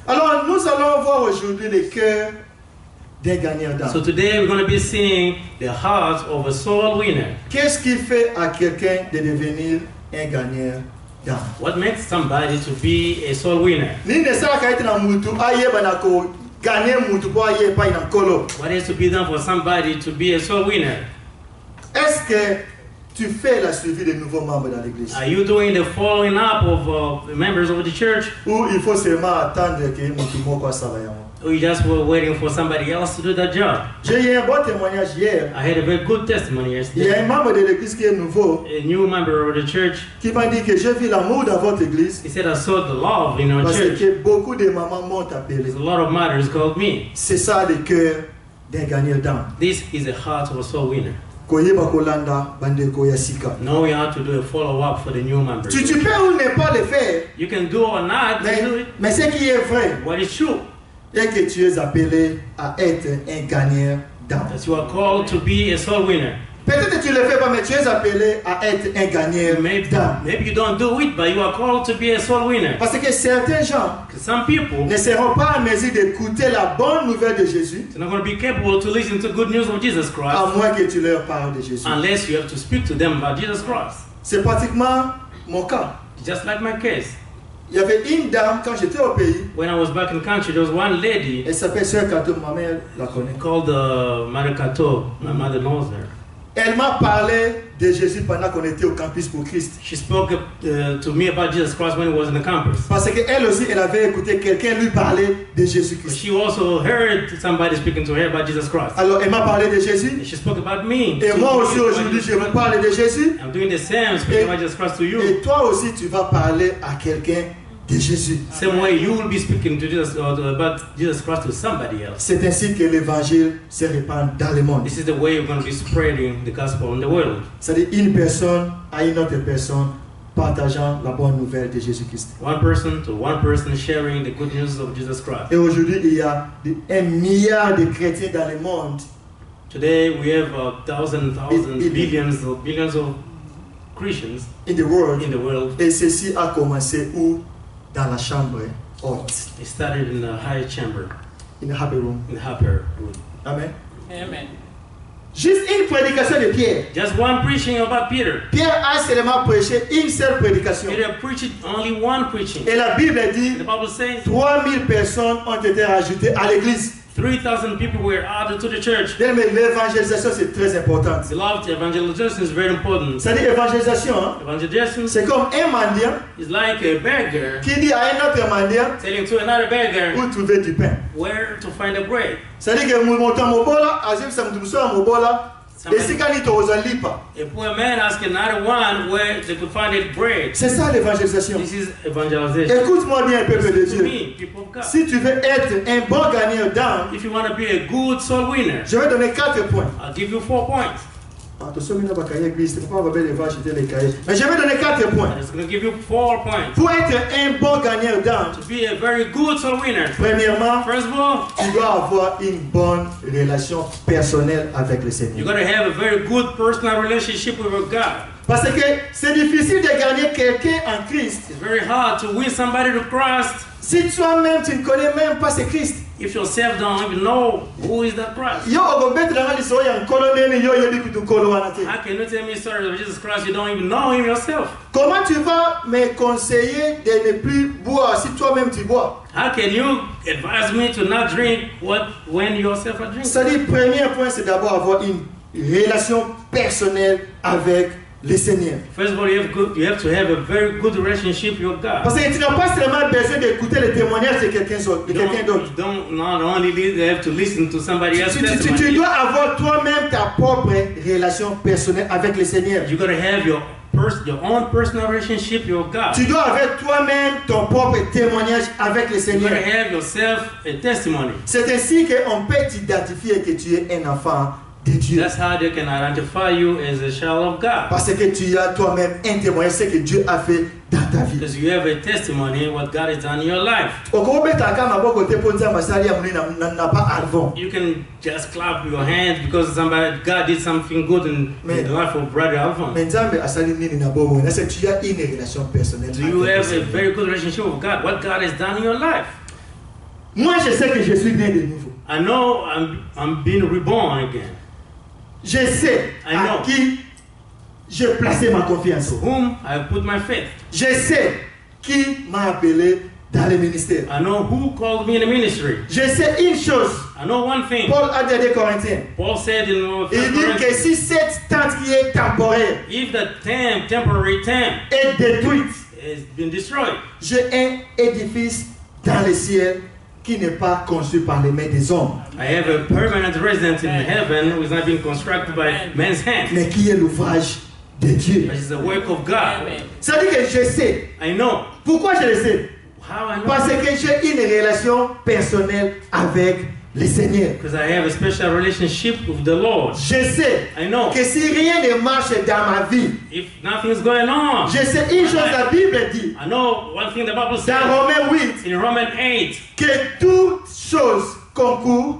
Alors, nous allons voir aujourd'hui le cœur d'un gagnant d'âme. So today we're going to be seeing the heart of a soul winner. Qu'est-ce qui fait à quelqu'un de devenir un gagnant d'âme? What makes somebody to be a soul winner? Ni ne sera qu'à être dans mutu aye banako gagner mutu pour aye pas dans colo. What is to be done for somebody to be a soul winner? Est-ce que tu fais la suivi des nouveaux membres dans l'église? Are you doing the following up of members of the church? Ou il faut seulement attendre que mutu moko asala yango? Or you just were waiting for somebody else to do that job? J'ai eu un bon témoignage hier. I had a very good testimony Il y a yesterday. un membre de l'église qui est nouveau A new member of the church, qui m'a dit que j'ai vu l'amour dans votre église he said, I saw the love in our parce church. que beaucoup de mamans m'ont appelé. There's a lot of mothers called me. C'est ça le cœur d'un gagnant d'âme. This is the heart of a soul winner. Koyeba kolanda bandeko ya sika. Now we have to do a follow-up for the new members. Tu peux ou ne pas le faire, You can do or not do it. mais ce qui est vrai What is true? est que tu es appelé à être un gagnant d'âme. That you are called to be a soul winner. Peut-être que tu ne le fais pas, mais tu es appelé à être un gagnant d'âme. Maybe you don't do it, but you are called to be a soul winner. Parce que certains gens Because some people ne seront pas en mesure d'écouter la bonne nouvelle de Jésus, are not going to be capable to listen to good news of Jesus à Christ moins que tu leur parles de Jésus. unless you have to speak to them about Jesus Christ. C'est pratiquement mon cas. Just like my case. Il y avait une dame, quand j'étais au pays, When I was back in the country, there was one lady elle s'appelle Sœur Kato, ma mère la connaît. called Mother Kato. My mother knows her. Elle m'a parlé de Jésus pendant qu'on était au campus pour Christ. She spoke to me about Jesus Christ when he was in the campus. Parce qu'elle aussi, elle avait écouté quelqu'un lui parler de But Jésus-Christ. she also heard somebody speaking to her about Jesus Christ. Alors, elle m'a parlé de Jésus. And she spoke about me. Et moi aussi, aujourd'hui, je vous parle de Jésus. I'm doing the same, speaking about Jesus Christ to you. Et toi aussi, tu vas parler à quelqu'un de Jésus. Same way you will be speaking to Jesus about Jesus Christ to somebody else. C'est ainsi que l'évangile se répand dans le monde. This is the way you're going to be spreading the gospel in the world. C'est-à-dire une personne à une autre personne partageant la bonne nouvelle de Jésus-Christ. One person to one person sharing the good news of Jesus Christ. Et aujourd'hui, il y a 1 milliard de chrétiens dans le monde. Today we have billions of Christians In the world. in the world. Et ceci a commencé où? Dans la chambre haute. It started in the high chamber, In the happy room. in the upper room. Amen. Amen. Juste une prédication de Pierre. Just one preaching about Peter. Pierre a seulement prêché une seule prédication. Peter preached only one preaching. Et la Bible dit The Bible says 3000 personnes ont été rajoutées à l'église. 3,000 people were added to the church. Mais l'évangélisation, c'est très important. Beloved, evangelization is very important. C'est-à-dire l'évangélisation, hein, Evangelization c'est comme un mendiant is like a beggar qui dit à un autre mendiant telling to another beggar où trouver du pain. where to find a bread. C'est-à-dire que mon mobola, agir ça me mobola, Et si quand il te lit pas. A poor man asking another one where they could find it bread. C'est ça l'évangélisation. This is evangelization. Écoute-moi bien, peuple de Listen to Dieu. me, people of God. Si tu veux être un bon gagnant d'âme, If you want to be a good soul winner, je vais donner 4 points. I'll give you 4 points. Attention, il n'y a pas de église, c'est pas on va bien les cahiers. Mais je vais donner 4 points. I'm just going to give you 4 points. Pour être un bon gagnant d'âme, To be a very good soul winner, premièrement, first of all, tu dois avoir une bonne relation personnelle avec le you Seigneur. got to have a very good personal relationship with your God. Parce que c'est difficile de gagner quelqu'un en Christ It's very hard to win somebody to Christ si toi-même tu ne connais même pas ce Christ. if yourself don't even know who is that Christ. Yo ogobetu na liso ya nkolo nene yo yebi kutukolo wanate. How can you tell me stories of Jesus Christ? You don't even know him yourself. Comment tu vas me conseiller de ne plus boire si toi-même tu bois? How can you advise me to not drink when yourself are drinking? C'est-à-dire, premier point, c'est d'abord avoir une relation personnelle avec le Seigneur. First of all, you have to have a very good relationship with your God. Parce que tu n'as pas seulement besoin d'écouter le témoignage de quelqu'un d'autre. You don't not only have to listen to somebody else's Tu testimony. dois avoir toi-même ta propre relation personnelle avec le Seigneur. You got to have your own personal relationship with your God. Tu dois avoir toi-même ton propre témoignage avec le You got Seigneur. to have yourself a testimony. C'est ainsi qu'on peut t'identifier que tu es un enfant de Dieu. That's how they can identify you as a child of God. Parce que tu as toi-même un témoignage, ce que Dieu a fait dans ta vie. Because you have a testimony of what God has done in your life. You can just clap your hands because God did something good in the life of Brother Alphonse. Mais Nzambe asali nini na bomo? Est-ce que tu as une relation personnelle? Do you have a very good relationship with God? What God has done in your life? Moi, je sais que je suis né de nouveau. I know I'm being reborn again. Je sais I know. à qui j'ai placé ma confiance. To whom I have put my faith. Je sais qui m'a appelé dans le ministère. I know who called me in the ministry. Je sais une chose. I know one thing. Paul a dit aux Corinthiens. Paul said in Il dit que si cette tente qui est temporaire if the temporary tent est détruite, has been destroyed, j'ai un édifice dans le ciel qui n'est pas construit par les mains des hommes, I have a permanent residence in heaven who is not being constructed by man's hands, mais qui est l'ouvrage de Dieu. but it's the work of God. Ça dit que je sais. I know. Pourquoi je le sais? How I know? Parce que j'ai une relation personnelle avec le Seigneur. Because I have a special relationship with the Lord. Je sais I know. que si rien ne marche dans ma vie, If nothing is going on, je sais une chose, la Bible dit, I know one thing the Bible dans says Romains 8, in Romans 8, que toutes choses concourent,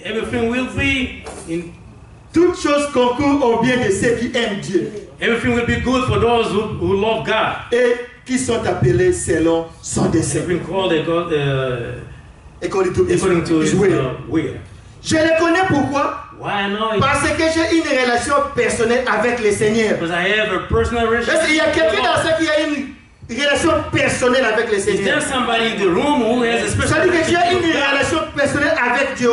everything will be toutes choses concourent au bien de ceux qui aiment Dieu everything will be good for those who love God. et qui sont appelés selon son dessein. They've been called According to according to his His will. will. Je le connais pourquoi? Why I know it? Parce que j'ai une relation personnelle avec le Seigneur. Because I have a personal relationship. Est-ce qu'il y a quelqu'un dans ce qui a une relation personnelle avec le Is there Seigneur? somebody in the room who has a special Ça dit que tu as une relationship with God? relation personnelle avec Dieu.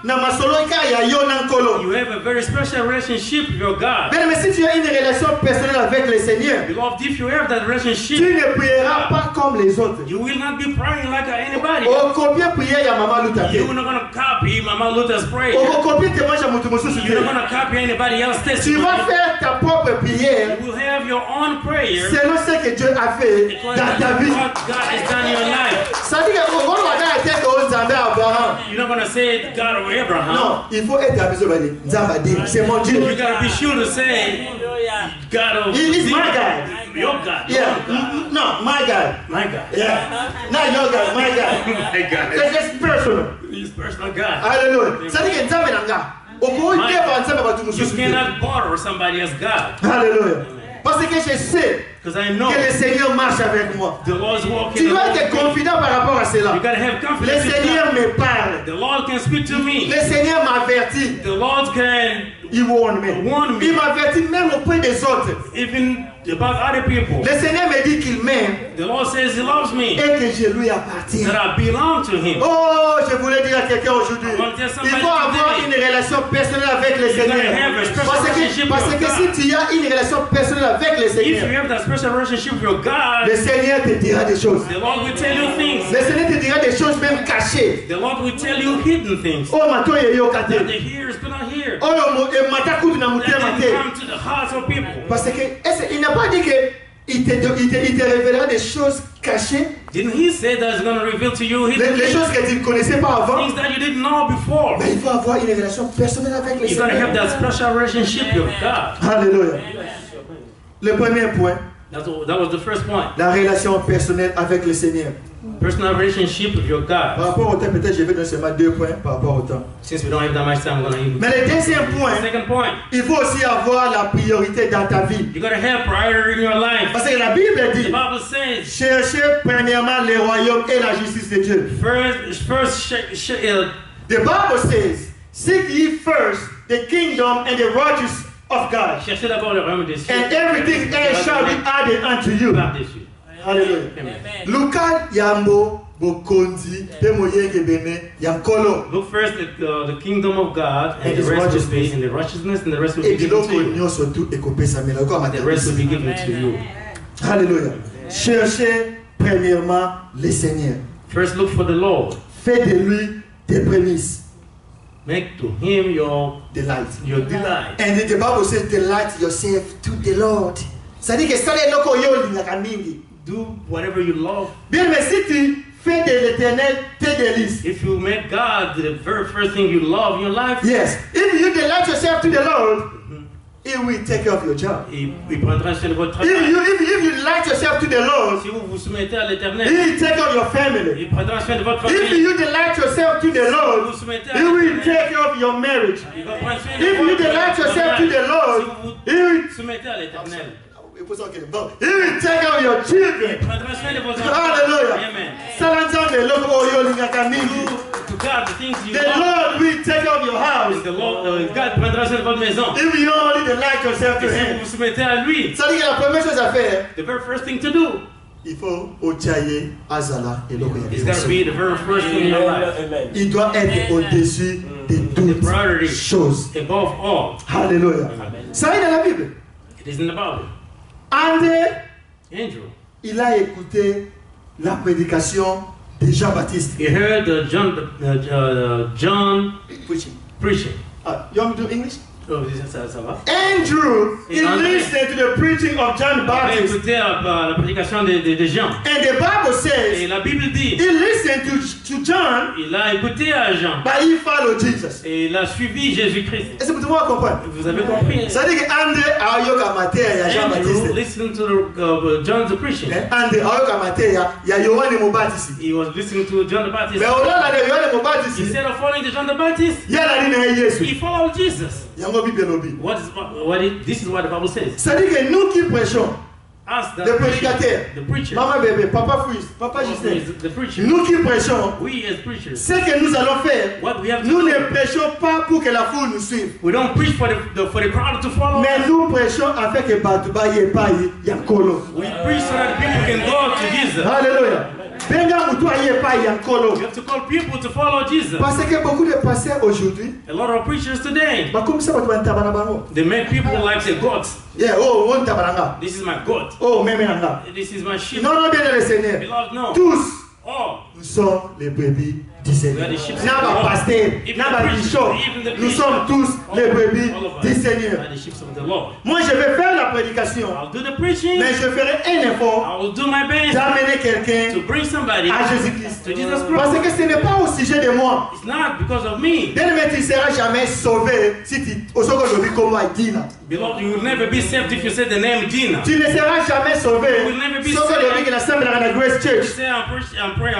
Na masolo ika ya yo nankolo. You have a very special relationship with your God. Mais si tu as une relation personnelle avec le Seigneur, Beloved, if you have that tu relationship, ne prieras pas comme les autres. you will not be praying like anybody. Au copier prière ya mama lutate. You're not going to copy Mama Luther's prayer. Au copier témoignage ya mutu mususu te. You're not going to copy anybody else's Tu vas testimony. faire ta propre prière You will have your own prayer. selon ce que Dieu a fait dans ta vie. What God has done in your life. Ça dit que on va dire que aux Nzambe Abraham. You're not going to say God of Abraham. Non, il faut être amusé par les Nzambe dit, c'est mon Dieu. You got to be sure to say God of He is my God. Your God. Yeah, no, my God. My God. Yeah, not your God, my God. My God. That's personal. He's personal God. Hallelujah. Ça dit que Nzambe nanga. Okoyi pa Nzambe batu You mususu. cannot borrow somebody else's God. Hallelujah. Parce que je sais Because I know que le Seigneur marche avec moi. the Lord's walking. Tu dois être confident par rapport à cela. You got to have Le confidence in Seigneur God. me parle. The Lord can speak to me. Le Seigneur m'avertit. The Lord can Il warn me. warn me. Il m'avertit même auprès des autres. Even about other people. Le Seigneur me dit qu'il m'aime The Lord says He loves me. et que je lui appartiens. That I belong to Him. Oh, je voulais dire à quelqu'un aujourd'hui, I want to tell il somebody faut avoir today. une relation personnelle avec le Seigneur. gotta have a special relationship Parce with que God. si tu as une relation personnelle avec le If you Seigneur, have that special relationship with your God, le Seigneur te dira des choses. the Lord will tell you things. Le Seigneur te dira des choses même cachées. The Lord will tell you hidden things Oh, mato yeyo that kate. the hearers do not hear. Oh, matakutu na mute come to the hearts of people. Parce que il n'a pas dit que il te révélera des choses cachées. Didn't he say that he's going to reveal to you les choses que tu ne connaissais pas avant? Things that you didn't know before. Mais il faut avoir une relation personnelle avec le Seigneur. You got to have that special relationship with God. Alléluia. Le premier point. That was the first point. La relation personnelle avec le Seigneur. Personal relationship with your God. Par rapport au temps, peut-être je vais donner seulement 2 points par rapport au temps. Since we don't have that much time, I'm going to give you. Mais le deuxième point, second point, il faut aussi avoir la priorité dans ta vie. You got to have priority in your life. Parce que la Bible dit, the Bible says, cherchez premièrement le royaume et la justice de Dieu. The Bible says, seek ye first the kingdom and the righteousness of God. Cherchez d'abord le royaume des cieux. And everything else shall be added unto you. Hallelujah. Luka yambo bokondi pemoyenge bene yamkolo. Look first at the kingdom of God and the rest will be in the righteousness and the rest will be given to you. The rest will be given to you. Hallelujah. Cherchez premièrement le Seigneur. First look for the Lord. Fais de lui tes prémices. Make to him your delight. Your delight. And the Bible says, delight yourself to the Lord. Ça dit que ça les loko yo lingaka mingi. Do whatever you love. Bien, mais si tu fais de l'Éternel tes délices. If you make God the very first thing you love in your life. Yes. If you delight yourself to the Lord, He will take care of your job. Il prendra soin de votre travail. If you delight yourself to the Lord, si vous vous soumettez à l'Éternel, He will take care of your family. Il prendra soin de votre famille. If you delight yourself to the Lord, He will take care of your marriage. Il va prendre soin de If you delight yourself to the Lord, He will soumettez à l'Éternel. He will take care of your children. Hallelujah. Amen. The Lord will take care of your house. The Lord, God prendra soin de votre maison. If you only delight yourself to Him. Vous soumettez à lui. Ça dit que la première chose à faire, the very first thing to do, il faut ochaye azala et it's got to be the very first thing in your life. Il doit être au-dessus de toutes choses. Above all. Hallelujah. Ça est dans la Bible. It is in the Bible. Andrew, il a écouté la prédication de Jean-Baptiste. He heard John preaching. You want me to do English? Oh, ça va. Andrew, he listened to the preaching of John Baptist. Écouté la prédication de Jean. And the Bible says, et la Bible dit, he listened to John, il a écouté à Jean. But he followed Jesus. Et il a suivi Jésus-Christ. Est-ce que vous comprenez? Vous avez compris? Ça dit que André a eu comme matin Jean Baptiste. Listen to John's preaching. André a eu comme matin ya Yohane Mubatizi. He was listening to John the Baptist. Mais au-delà de Yohane Mubatizi, instead of following John the Baptist, he followed Jesus. This is what the Bible says. Ça dit que nous qui prêchons, the prédicateurs, maman bébé, papa fils, papa Justin, nous qui prêchons, ce que nous allons faire, nous ne prêchons pas pour que la foule nous suive. We don't preach for the crowd to follow. Mais nous prêchons afin que Batuba Yakolo. We preach so that people can go to Jesus. Hallelujah. You have to call people to follow Jesus. Parce que beaucoup de pasteurs aujourd'hui, a lot of preachers today, they make people like their gods. Yeah, this is my God. Oh, this is my sheep. Non, non, bien le Seigneur. Beloved, no. Tous, all, nous sommes les brebis du Seigneur. N'a pasteur, n'a bishop, nous sommes tous les brebis du Seigneur. Moi, je vais faire la prédication, mais je ferai un effort d'amener quelqu'un à Jésus-Christ. Parce que ce n'est pas au sujet de moi. Bien-aimé, tu ne seras jamais sauvé si tu es comme Dina. Beloved, you will never be saved if you say the name Dina. Tu ne seras jamais sauvé. You will never be saved. Grace Church. You say I'm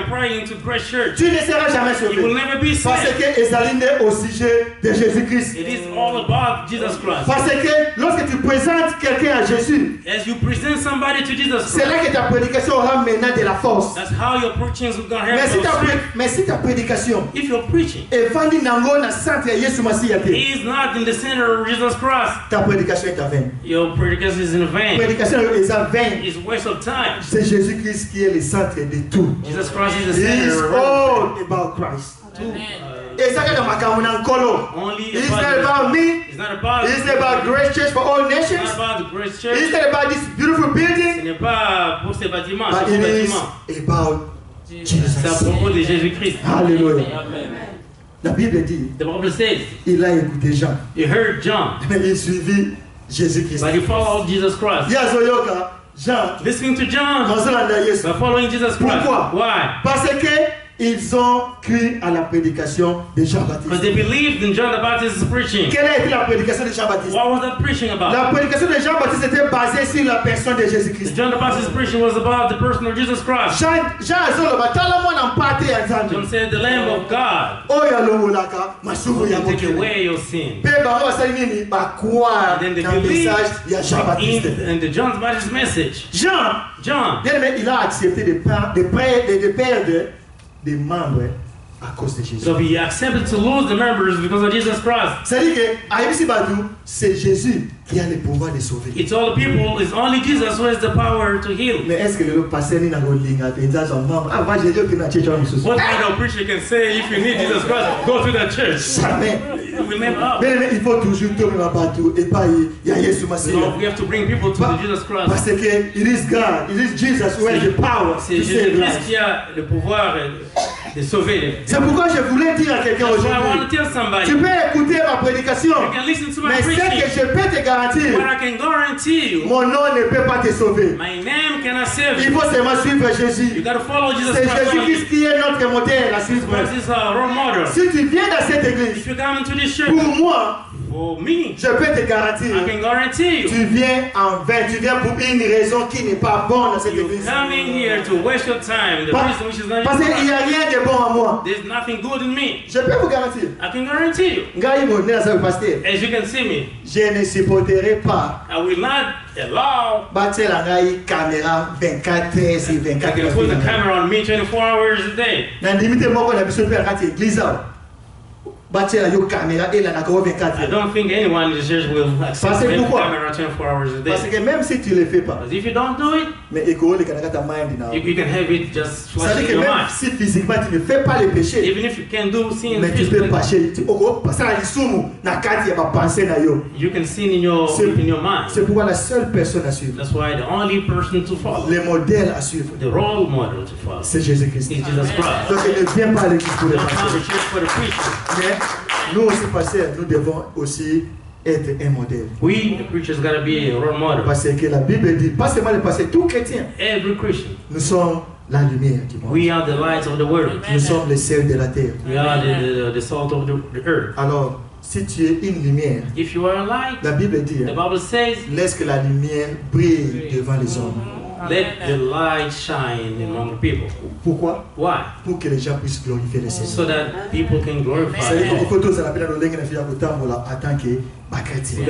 praying into Grace Church. Tu ne seras jamais sauvé. You will never be saved. Parce que Esaline est au sujet de Jésus-Christ. It is all about Jesus Christ. Parce que lorsque tu présentes quelqu'un à Jésus, as you present somebody to Jesus Christ, c'est là que ta prédication aura maintenant de la force. That's how your preaching is going to have. Mais si ta prédication, if your preaching, est nango na centre ya Yesu Masiya te, is not in the center of Jesus Christ, ta prédication est en vain. Your predication is in vain. Prédication est en vain. It's a waste of time. C'est Jésus-Christ qui est le centre de tout. Jesus Christ is the center. It's all about Christ. It's not about me. It's not about. It's about Grace Church for all nations. It's not about the Grace Church. It's not about this beautiful building. Ce n'est pas pour ces bâtiments. But it is about Jesus. C'est à propos de Jésus-Christ. Hallelujah. La Bible dit, the Bible says, il a écouté Jean. He heard John. Mais il suivit Jésus-Christ. But you follow Jesus Christ. Jean. Listening to John. But following Jesus Christ. Pourquoi? Why? Parce que ils ont cru à la prédication de Jean-Baptiste. Because they believed in John the Baptist's preaching. Quelle a été la prédication de Jean-Baptiste? What was that preaching about? La prédication de Jean-Baptiste était basée sur la personne de Jésus-Christ. John the Baptist's preaching was about the person of Jesus Christ. John said, the Lamb of God will take away your sin. And then they believed in the John the Baptist's message. John, il a accepté de perdre des membres à cause de Jésus. So he accepted to lose the members because of Jesus Christ. C'est-à-dire que c'est Jésus qui a le pouvoir de sauver. It's all the people. It's only Jesus who has the power to heal. Mais est-ce que le pasteur n'a pas What kind of preacher can say if you need Jesus Christ, go to the church? Jamais. Mais il faut toujours tomber là-bas et pas y a Jésus Messie. No, we have to bring people to Jesus Christ. Parce que it is God, it is Jesus who has the power. C'est Jésus-Christ qui a le pouvoir de sauver. C'est pourquoi je voulais dire à quelqu'un aujourd'hui. Tu peux écouter ma prédication, mais ce que je peux te garantir, mon nom ne peut pas te sauver. Il faut seulement suivre Jésus. C'est Jésus-Christ qui est notre modèle à suivre. Si tu viens dans cette église, pour moi, je peux te garantir, tu viens en vain, tu viens pour une raison qui n'est pas bonne dans cette église. Parce qu'il n'y a rien de bon en moi. There's nothing good in me. Je peux vous garantir. I can guarantee you. As you can see me, je ne supporterai pas. I will not allow. Caméra 24 heures sur 24 heures. I can put the camera on me 24 hours a day. I don't think anyone in the church will accept the camera 24 hours a day. Parce que même si tu le fais pas, if you don't do it, you can have it just flashing in your mind. Si physiquement tu ne fais pas les péchés, even if you can do sin, mais tu peux pécher. You can sin in your mind. C'est pourquoi la seule personne à suivre, that's why the only person to follow, le modèle à suivre, the role model to follow, c'est Jésus-Christ. It's Jesus Christ. Donc il ne vient pas à l'église pour les pasteurs. Nous aussi, pasteurs, nous devons aussi être un modèle. We, the preachers, gotta be a role model. Parce que la Bible dit, pas seulement les pasteurs, tout chrétien. Every Christian. Nous sommes la lumière du monde. We are the lights of the world. Nous sommes le sel de la terre. We are the salt of the earth. Alors, si tu es une lumière, if you are a light, la Bible dit, the Bible says, laisse que la lumière brille devant les hommes. Let the light shine among the people. Pourquoi? Why? Pour que les gens puissent glorifier le Seigneur. So that people can glorify God. We're going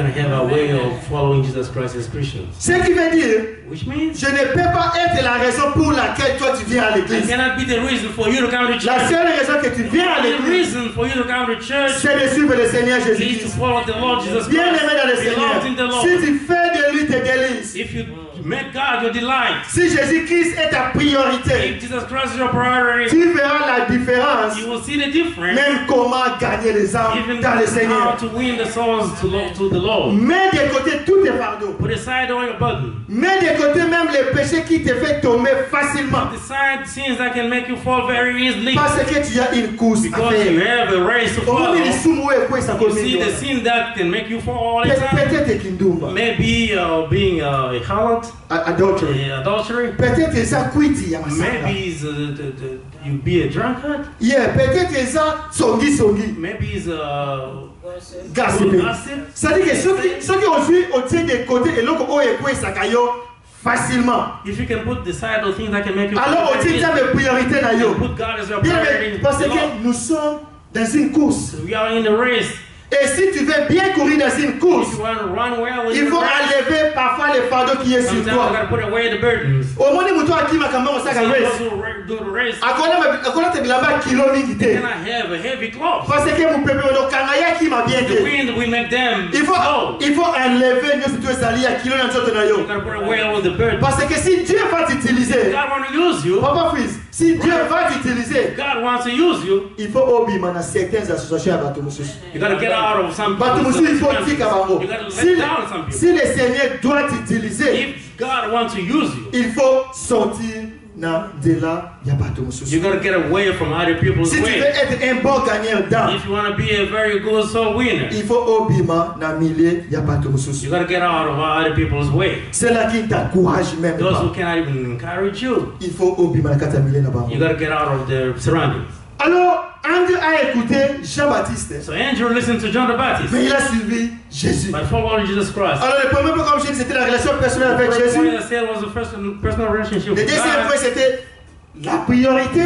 to have a way of following Jesus Christ as Christians. Ce qui veut dire, which means, je ne peux pas être la raison pour laquelle toi tu viens à l'église. I cannot be the reason for you to come to church. La seule raison que tu viens à l'église, c'est de suivre le Seigneur Jésus-Christ. Bien aimé dans le Seigneur. Si tu fais de lui tes délices, if you make God your delight, si Jésus-Christ est ta priorité, if Jesus Christ is your priority, tu verras la différence. You will see the difference. Même comment gagner les âmes dans le Seigneur. How to win the souls to the Lord. Mets de côté tous tes fardeaux. Put aside all your burden. Mets de côté même les péchés qui te font tomber facilement. Put aside sins that can make you fall very easily. Parce que tu as une course à because faire. You have a race to follow. You see the sin that can make you fall all the time. Maybe being a harlot. Adultery. Peut-être ça quitty. Maybe you be a drunkard. Yeah, peut-être ça songi. Maybe it's gossip. C'est-à-dire que ceux qui ont vu au tient des côtés et l'autre est quoi ça caillot facilement. If you can put the side of things that can make you. Alors au tient de priorité là yo. Put God as your priority. Parce que nous sommes dans une course. We are in a race. Et si tu veux bien courir dans une course, il faut enlever parfois les fardeaux qui est sur toi. Au moment où tu as dit ma caméra, ça va race. Akola te bilamba kilo mingi te. Parce que mon peuple no kangaya qui m'a bien dit. Il faut enlever nous tu es sali à kilo dans notre nayo. Parce que si Dieu va t'utiliser, papa fils, si Dieu va t'utiliser, il faut obéir à certaines associations à Batomusus. Il faut dire si le Seigneur doit t'utiliser, il faut sortir You got to get away from other people's way. If you want to be a very good soul winner, you got to get out of other people's way. Those who cannot even encourage you, you got to get out of their surroundings. Alors, Andrew a écouté Jean-Baptiste. So Andrew listened to John the Baptist. Mais il a suivi Jésus. But followed Jesus Christ. Alors, le premier point, comme je dis, c'était la relation personnelle avec Jésus. Le deuxième point, c'était la priorité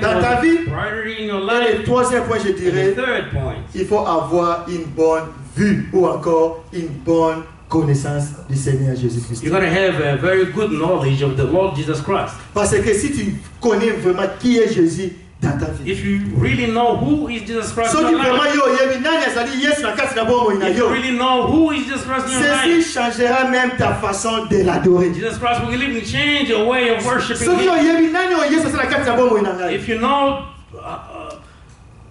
dans ta vie. Et le troisième point, je dirais, il faut avoir une bonne vue ou encore une bonne connaissance du Seigneur Jésus-Christ. You got to have a very good knowledge of the Lord Jesus Christ. Parce que si tu connais vraiment qui est Jésus dans ta vie, if you really know who is Jesus Christ in your life, if you really know who is Jesus Christ in your life, ceci changera même ta façon de l'adorer. Jesus Christ will even change your way of worshiping Him. If you know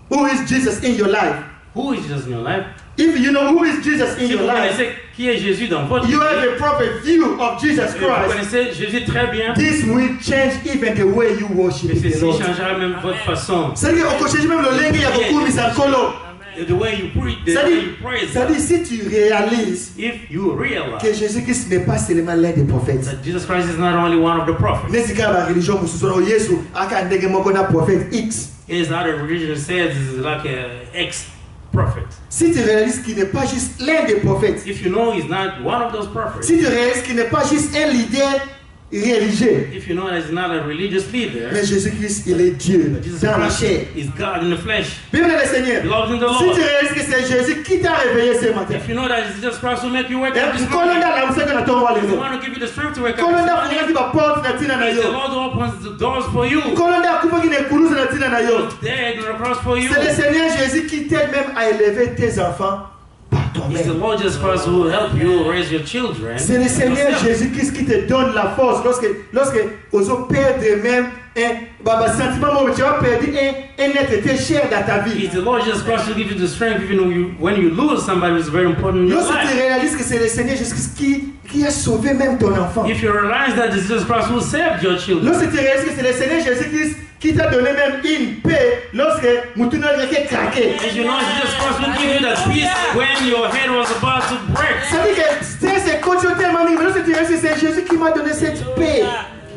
who is Jesus in your life, who is Jesus in your life, if you know who is Jesus in your life, qui est Jésus dans votre you have a proper view of Jesus Vous Christ. connaissez Jésus très bien. This will change even the way you worship the Lord. Changera même votre façon. C'est-à-dire qu'on change même le langue, il y a beaucoup mis en colo. The way you preach, the way you praise. C'est-à-dire si tu réalises que Jésus-Christ n'est pas seulement l'un des prophètes. That Jesus Christ is not only one of the prophets. Mais si la religion musulmane Yesu aka ndege moko na prophète X. Is other religion says is like a X prophet. Si tu réalises qu'il n'est pas juste l'un des prophètes. If you know he's not one of those prophets. Si tu réalises qu'il n'est pas juste un leader religieux. If you know that he's not a religious leader. Mais Jésus-Christ, il est Dieu dans la chair. Is God in the flesh. Bien le Seigneur. Belongs in the Lord. Si tu réalises que c'est Jésus qui t'a réveillé ce matin. If you know that it's Jesus Christ who make you wake up this morning. He's the one to give you the strength to wake up this morning. He's the Lord who opens the doors for you. Dead on the cross for you. C'est le Seigneur Jésus qui t'aide même à élever tes enfants. It's the Lord Jesus Christ who will help you raise your children. C'est le Seigneur Jésus-Christ qui te donne la force lorsque vous perdez même un sentiment où tu as perdu un être cher dans ta vie. It's the Lord Jesus Christ who gives you the strength even when you lose somebody who's very important in your life. Lorsque tu réalises que c'est le Seigneur Jésus-Christ qui a sauvé même ton enfant. If you realize that it's Jesus Christ who saved your children. Lorsque tu réalises que c'est le Seigneur Jésus-Christ qui t'a donné même une paix lorsque Moutouna était craqué. And you know Jesus Christ will give you that peace when your head was about to break. Ça veut dire que c'est continue tellement mais lorsque tu réalises que c'est Jésus qui m'a donné cette paix.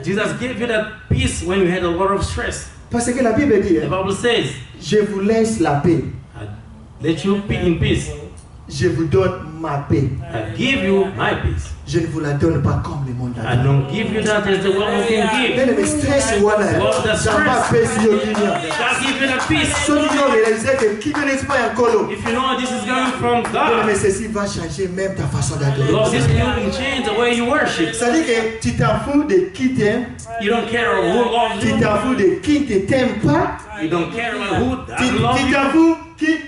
Jesus gave you that peace when you had a lot of stress. Parce que la Bible dit, the Bible says, je vous laisse la paix. I let you be in peace. Je vous donne ma paix. I give you my peace. Je ne vous la donne pas comme le monde la donne. I don't give you that as the world can give. Mais le stress voilà. Ça va passer au dunia. God give you that peace. Si vous réalisez que qui ne pas un colo. If you know this is coming from God. Mais ceci va changer même ta façon d'adorer. Lord, this will change the way you worship. Ça dit que tu t'en fous de qui t'aime. You don't care who loves you. Tu t'en fous de qui ne t'aime pas. You don't care who doesn't love you. Tu t'en fous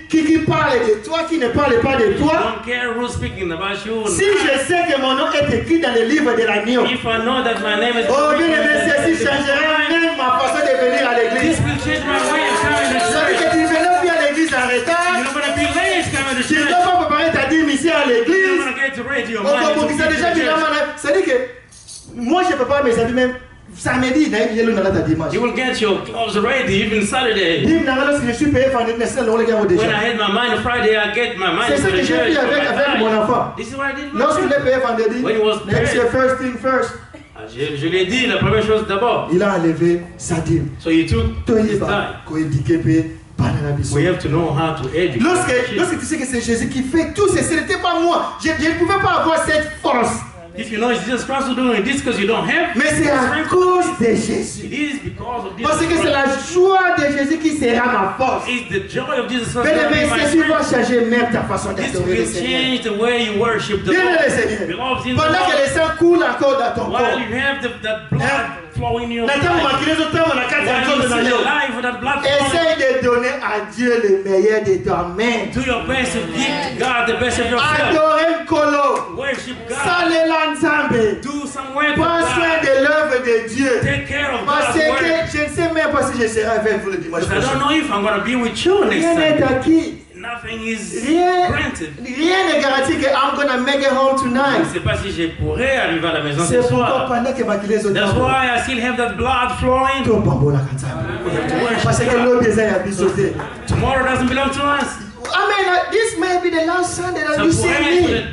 qui parle de toi, qui ne parle pas de toi. You don't care who's speaking about you. Si je sais que mon nom est écrit dans le livre de l'agneau. If I know that my name is oh bien aimé, ceci changera même ma façon de venir à l'église. This will change my way of coming to church. Ça veut dire que tu ne viens plus à l'église en retard. You're not going to be late coming to church. Tu ne dois pas préparer ta dîme ici à l'église. You're not going to get to read your mind. Ça veut dire que moi je prépare mes habits même. Samedi, you will get your clothes ready even Saturday. When I had my mind Friday, I get my mind. C'est ce que j'ai fait avec mon enfant. This is what I did. Lorsqu'il est payé vendredi, next year, first thing first. Je l'ai dit, la première chose d'abord. Il a enlevé sa dîme. So he took his time. We have to know how to educate. Lorsque tu sais que c'est Jésus qui fait tout ceci, ce n'était pas moi. Je ne pouvais pas avoir cette force. If you know it's Jesus Christ who's doing this because you don't have. Mais c'est à cause de Jésus. It is because of Jesus. Parce que c'est la joie de Jésus qui sera ma force. It's the joy of Jesus Christ. Mais ceci va changer même ta façon d'adorer le Seigneur. Change the way you worship the Lord. Pendant que le sang coule encore dans ton corps. While you have that blood flowing in your body. Essaye de donner à Dieu le meilleur de toi-même. Do your best to give God the best of yourself. Adorer Kolo. Worship God. Do some work. Prends soin de l'œuvre de Dieu. Take care of Parce God's work. que je ne sais même pas si je serai avec vous le dimanche prochain. I don't know if I'm going to be with you next time. Rien n'est acquis. nothing is granted. Rien n'est garanti que I'm gonna make it home tonight. Je ne sais pas si je pourrais arriver à la maison ce soir. That's why I still have that blood flowing. Parce que l'eau des tomorrow doesn't belong to us. I mean, this may be the last Sunday that you see me.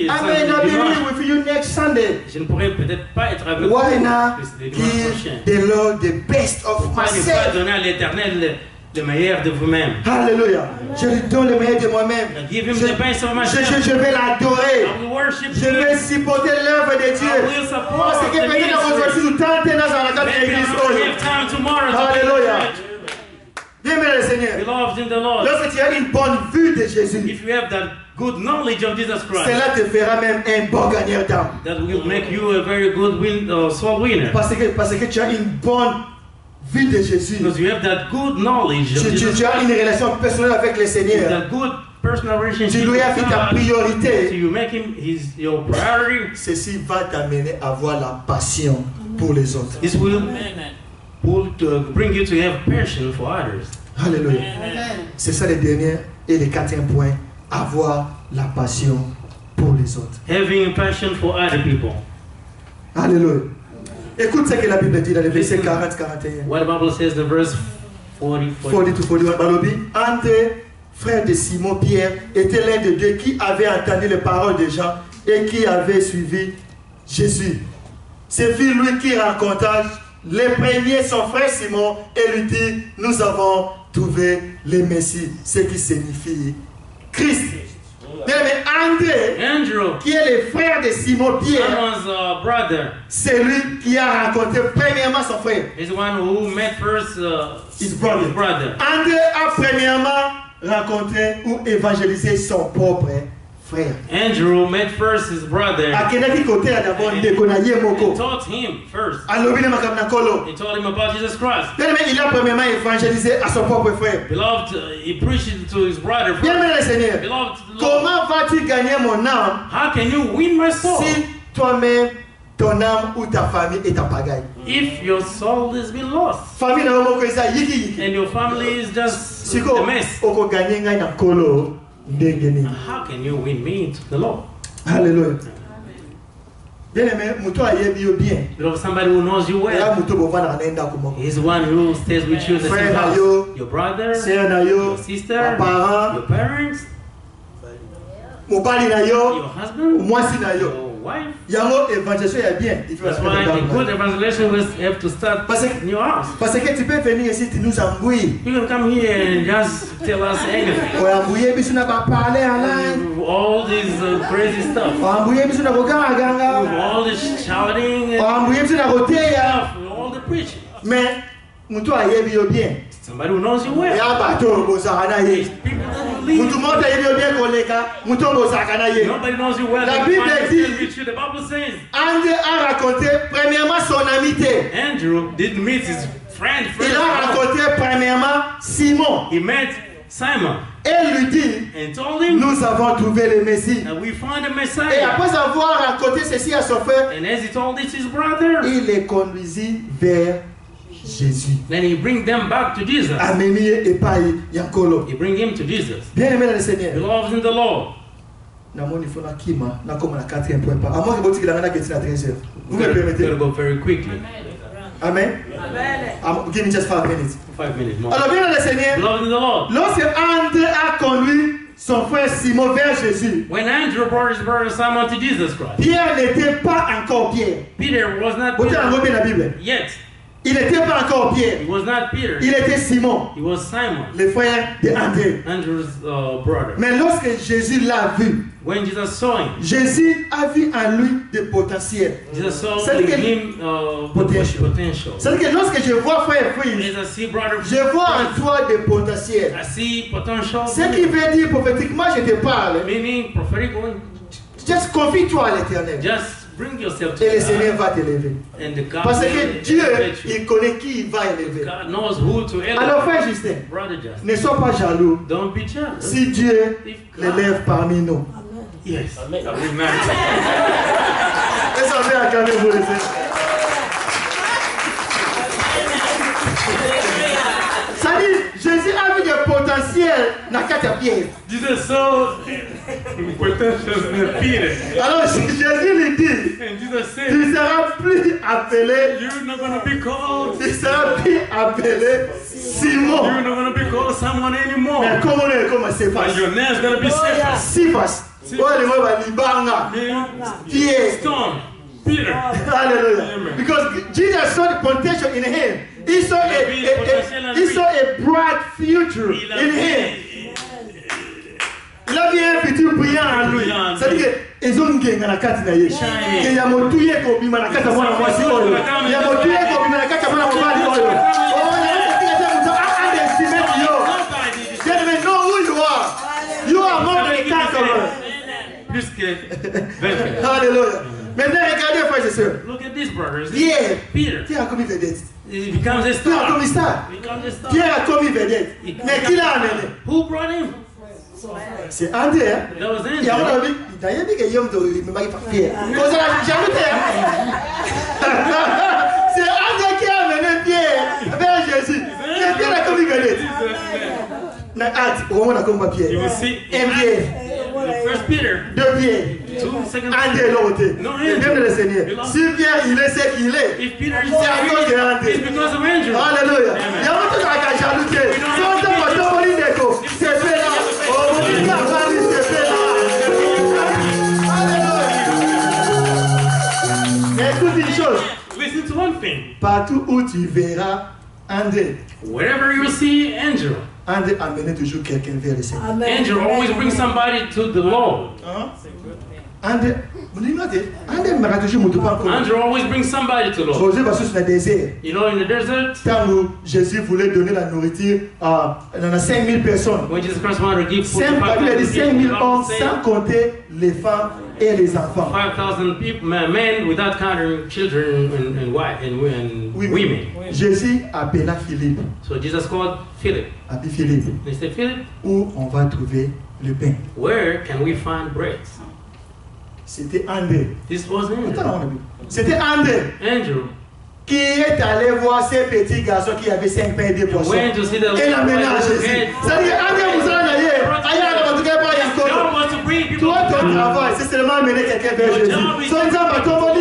I may not be here with you next Sunday. Je ne pourrais peut-être pas être avec Why not give the Lord the best of myself? Donner à l'Éternel le meilleur de vous-même. Alléluia. Je lui donne le meilleur de moi-même. Je vais l'adorer. Je vais supporter l'œuvre de Dieu. Parce que peut-être aujourd'hui nous tentons dans la grande église. Alléluia. Bien-aimé le Seigneur. Lorsque tu as une bonne vue de Jésus, if you have that good knowledge of Jesus Christ, cela te fera même un bon gagneur d'âme. That will make you a very good soul winner. Parce que tu as une bonne vue de Jésus. Because you have that good knowledge of Jesus tu as une relation personnelle avec le Seigneur. That good personal relationship. Tu lui as fait ta priorité. So you make him your priority. Ceci va t'amener à avoir la passion pour les autres. This will bring you to have passion for others. Alléluia. C'est ça le dernier et le quatrième point. Avoir la passion pour les autres. Having a passion for other people. Alléluia. Écoute ce que la Bible dit dans le verset 40-41. What the Bible says in verse 40-41. André, frère de Simon-Pierre, était l'un de deux qui avait entendu les paroles de Jean et qui avait suivi Jésus. C'est lui qui rencontra le premier son frère Simon et lui dit, nous avons trouvé le Messie, ce qui signifie Christ. Mais André, qui est le frère de Simon-Pierre, c'est lui qui a rencontré premièrement son frère. He's the one who met first his brother. André a premièrement rencontré ou évangélisé son propre frère. Andrew met first his brother. He taught him first. He told him about Jesus Christ. Il a premièrement évangélisé à son propre frère. Beloved, he preached it to his brother first. Beloved, comment vas-tu gagner mon âme? How can you win my soul? Si toi-même, ton âme ou ta famille est en pagaille. If your soul has been lost. And your family is just a mess. How can you win me into the Lord? Hallelujah. Beloved, somebody who knows you well is one who stays with you in the same house. Your brother, your sister, your parents, your husband, your wife. That's why a good evangelization will have to start in your house. You can come here and just tell us anything. All this crazy stuff. All this shouting and stuff, all the preaching. Somebody who knows you well. People that leave. Nobody knows you well. La Bible dit, the Bible says, André a rencontré premièrement son amitié. Andrew didn't meet his friend first. Il a rencontré premièrement Simon. He met Simon. Et lui dit, and told him, nous avons trouvé le Messie. And we found the Messiah. Et après avoir raconté ceci à son frère, and as he told it to his brother, il les conduisit vers Jésus. Then he bring them back to Jesus. He bring him to Jesus. Bien-aimé dans le Seigneur. Beloved in the Lord. Vous me permettez? We're going to go very quickly. Amen. Give me just 5 minutes. 5 minutes more. Alors bien dans le Seigneur. Beloved in the Lord. Lorsque André a conduit son frère Simon vers Jésus, when Andrew brought his brother Simon to Jesus Christ, Pierre n'était pas encore Pierre. Peter was not Peter yet. Il n'était pas encore Pierre. He was not Peter. Il était Simon. He was Simon. Le frère de André. Andrew's brother. Mais lorsque Jésus l'a vu, when Jesus saw him, Jésus a vu en lui des potentiels. Jesus saw in him potential. C'est-à-dire que lorsque je vois frère je vois en toi des potentiels. I see potential. Ce qui veut dire prophétiquement, je te parle. Meaning prophetically. Just confie-toi à l'Éternel. Just bring yourself to et le Seigneur va t'élever. Parce que Dieu, il connaît qui il va élever. God knows who to elevate. Alors frère Justin, ne sois pas jaloux. Don't be jealous. Si Dieu l'élève parmi nous. Yes. Amen. Laisse-moi acclamer vous les Ça dit, Jésus a vu du potentiel dans quatre Pierre. Jesus saw potential in Peter. Alors Jésus lui dit, And Jesus said, tu ne seras plus appelé, you're not going to be called. tu ne seras plus appelé Simon. You're not going to be called someone anymore. Mais comment on est comme Cephas? And your name's going to be Cephas. Cephas. Oh, le mot va libanga. Pierre. Stone. Peter. Hallelujah. Because Jesus saw the potential in him. He saw a bright future in him. Il a vu un futur brillant en lui. C'est-à-dire que ils ont gagné la carte d'ailleurs. Il y a mon tuyé qui a la carte à moi. Il y a mon tuyé qui a la carte à moi. Oh, il y a un know who you are. You are more than a conqueror. Plus que Hallelujah. Maintenant, regardez, frères et sœurs. Look at this, brothers. Pierre. Peter. Pierre a commis vedette. He becomes a Pierre a star. commis star. Pierre a commis vedette. Mais qui l'a amené? Who brought him? C'est André. Hein? That was Il y a un Andrew. ami. D'ailleurs, il y a un homme qui me marie par Pierre. Comme ça, j'ai jamais c'est André qui a amené Pierre vers Jésus. Mais Pierre a commis vedette. Dans Actes, au moment où on a commis Pierre. You will see Un Pierre. the first Peter. Deux Pierre. Second André l'autre. No, Et même le Seigneur. Si Pierre, il est ce qu'il est. If Peter is C'est à cause de André. it's because of Andrew. Alléluia. Il y a un autre qui a jalouté. Si on te voit dans mon idéco, c'est fait là. Oh, mon Dieu, c'est fait là. Alléluia. Mais écoute une chose. Listen to one thing. Partout où tu verras André, Wherever you see Andrew, André amène toujours quelqu'un vers le Seigneur. Andrew always brings somebody to the Lord. Hein? André, vous dites, André m'a toujours mon pas encore. Andrew always brings somebody to the Lord. José va sur le désert. You know, in the desert, Tant où Jésus voulait donner la nourriture à 5000 personnes. when Jesus Christ wanted to give food to 5000 hommes sans compter les femmes et les enfants. 5,000 people, men without counting children and women. Jésus appela Philippe. So Jesus called Philip. Appelé Philippe. He said, Philip, Où on va trouver le pain? where can we find bread? C'était André. This was Andrew. C'était André Andrew. qui est allé voir ces petits garçons qui avaient 5 pains et 2 poissons. Went to see the Et l'a mené à Jésus. C'est-à-dire André vous en allez. God wants to bring people. Toi, ton travail, c'est seulement amener quelqu'un vers Jésus. Son exemple va tomber.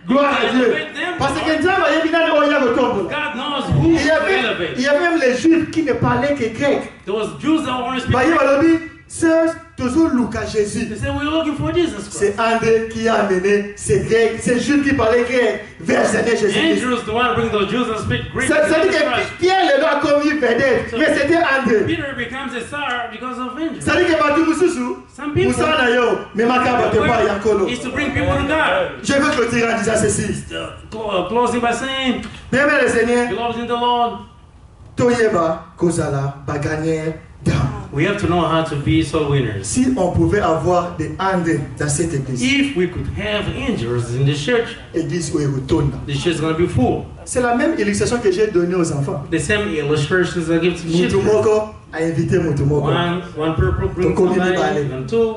Gloire à Dieu. Parce que Dieu va y venir au Yahweh tombe. God knows who to elevate. Il y a même les Juifs qui ne parlaient que grec. Those Jews that want to speak. Voyez, Walobi, c'est toujours Lucas Jésus. They said, we're looking for Jesus Christ. C'est André qui a amené ces Grecs, ces Juifs qui parlaient grec vers le Seigneur Jésus-Christ. Andrew's the one to bring those Jews and speak Greek. Ça dit que Pierre le doit commis vedette, mais c'était André. Peter becomes a star because of Andrew. Ça dit que Batu Moussousou, Some people Moussa Nayo, mais ma carte n'est pas Yankolo. is to bring people to God. Je veux clôturer en disant ceci. Closing by saying, Bien, le Seigneur, beloved in the Lord, Toyeba, Kozala, Baganier, Dam. we have to know how to be soul winners. Si on pouvait avoir des André dans cette église, If we could have angels in the church, église où il retourne. the church is going to be full. C'est la même illustration que j'ai donnée aux enfants. The same illustrations I give to children. Mutumoko a invité Mutumoko. One purple brings somebody, and two,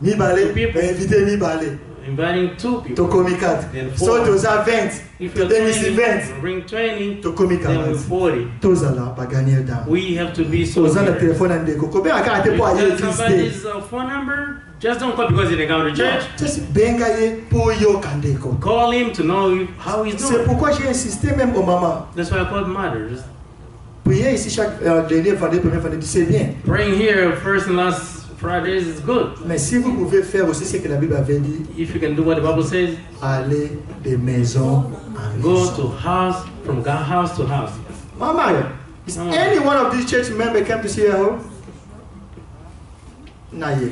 Mibale a invité Mibale. inviting two people. Tokomi 4. Then So four. toza 20. If you're Todemisi 20, 20. bring 20, Tokomi then we're 40. 40. Tozala bagania down. We have to be so Toza na winners. téléphone andeko. Kobe akate po aye If existe. somebody's phone number, just don't call because he didn't come to church. Just benga ye po yo kandeko. Call him to know how he's C'est doing. pourquoi j'ai insisté même aux mamans. That's why I called mothers. Prier ici chaque dernier vendredi, premier vendredi, c'est bien. Praying here first and last Fridays is good. Mais si vous pouvez faire aussi ce que la Bible avait dit, If you can do what the Bible says, aller de maison en go maison. to house, from house to house. Mama, is any one of these church members come to see her home? Naye.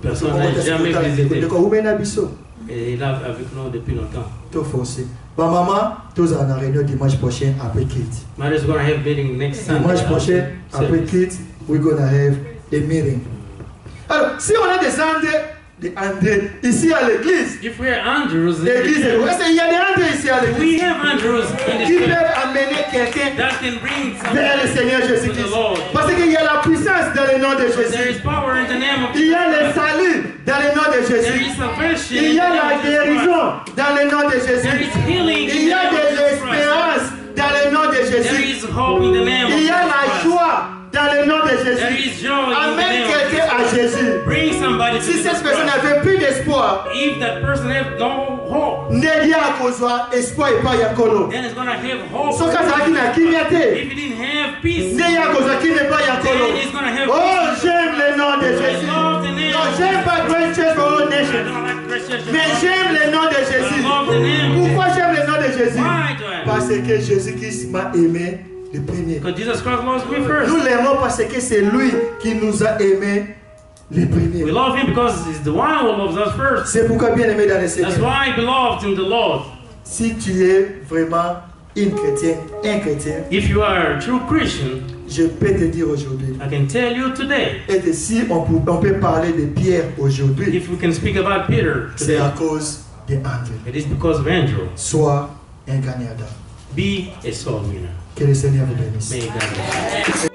Personne n'a jamais visité. De quoi vous menez à Bissau? Et il est avec nous depuis longtemps. Tout forcé. Bah maman, tous en a réunion dimanche prochain après Kit. Mother's going to have meeting next Sunday. Dimanche prochain après Kit, we're gonna have a meeting. Alors, si on a des André ici à l'église, If we're Andrews, l'église, est-ce qu'il y a des André ici à we l'église have Andrews in the qui church peuvent amener quelqu'un that can bring vers le Seigneur to the Jésus-Christ? Lord. Parce qu'il y a la puissance dans le nom de There is Jésus. power in the name of Il y a le salut dans le nom de There is Jésus. salvation Il in y a the la name of Jesus Christ. guérison dans le nom de There Jésus. is healing Il in y a the name de of Jesus Christ. l'espérance dans le nom de There Jésus. Il y a la joie dans le nom de Jésus. Amène quelqu'un à Jésus. Si cette personne n'avait plus d'espoir, ne y a qu'au espoir et pas Yakolo. So quand ça n'a qui ne y a qu'au qui n'est pas Yakolo. Oh, j'aime le nom de Jésus. Non, j'aime pas Great Church for All Nations. Mais j'aime le nom de Jésus. Pourquoi j'aime le nom de Jésus? Parce que Jésus-Christ m'a aimé le premier. Nous l'aimons parce que c'est lui qui nous a aimés le premier. We love him because he's the one who loves us first. C'est pourquoi bien aimé dans le Seigneur. That's why beloved in the Lord. Si tu es vraiment une chrétienne, un chrétien, if you are a true Christian, je peux te dire aujourd'hui, I can tell you today, et de si on peut parler de Pierre aujourd'hui, if we can speak about Peter today, c'est à cause de Andrew. It is because of Andrew. Sois un gagnant. Be a soul winner. Que le Seigneur vous bénisse. May God bless you.